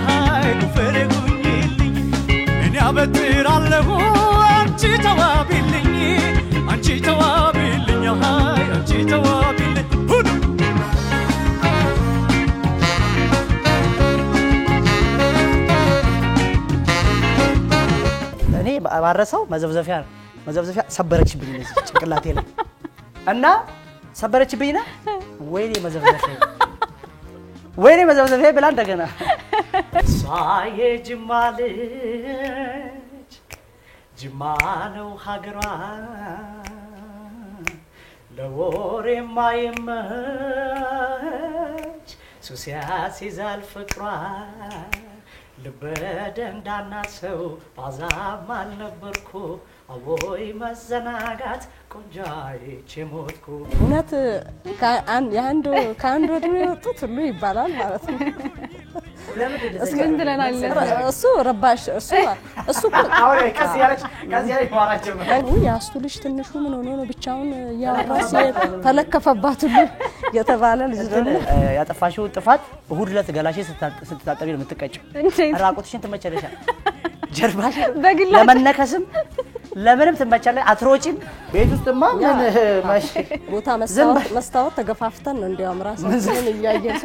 ሃይ ጉፈረጉኝልኝ እኔ አበጥራለሁ አንቺ ተዋቢልኝ አንቺ ተዋቢልኝ ሃይ አንቺ ተዋቢልኝ ሁሉ እኔ ባረሰው መዘብዘፊያ ሰበረችብኝ ለዚህ ጭንቅላቴ ላይ እና ሰበረችብኝና ወይኔ መዘብዘፊያ ብላ እንደገና ሳዬ ጅማልጅ ጅማ ነው ሀገሯ ለወሬ ማይመች ሱሲያስ ይዛል ፍቅሯ ልበደንዳና ሰው ባዛም አልነበርኩ አወይ መዘናጋት ቆንጃይቼ ሞትኩ እውነት ከአንድ ወድሜ ወጡት ሁሉ ይባላል ማለት ነው እስከንድለናል እሱ ረባሽ እሱ አሁን ከዚያች ማራቸው ያስቱልሽ ትንሹ ምን ሆኖ ነው ብቻውን ያወራስ ተለከፈባት ሁሉ የተባለ ልጅ ደግሞ ያጠፋሽው ጥፋት እሁድ ዕለት ገላሽ ስትታጠቢ ነው የምትቀጭው ራቁትሽን ትመቸለሻል ጀርባሽ ለመነከስም ለምንም ትመቻለሽ አትሮጪም ቤት ውስጥማ ምን ማሽ ቦታ መስታወት ተገፋፍተን ነው እንዲያውም ራሳችንን እያየን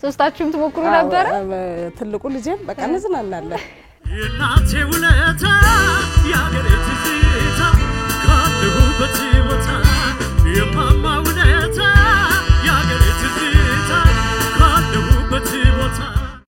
ሶስታችሁም ትሞክሩ ነበር ትልቁ ልጅም በቃ እንዝናናለን የናቴ ውለታ ያገሬት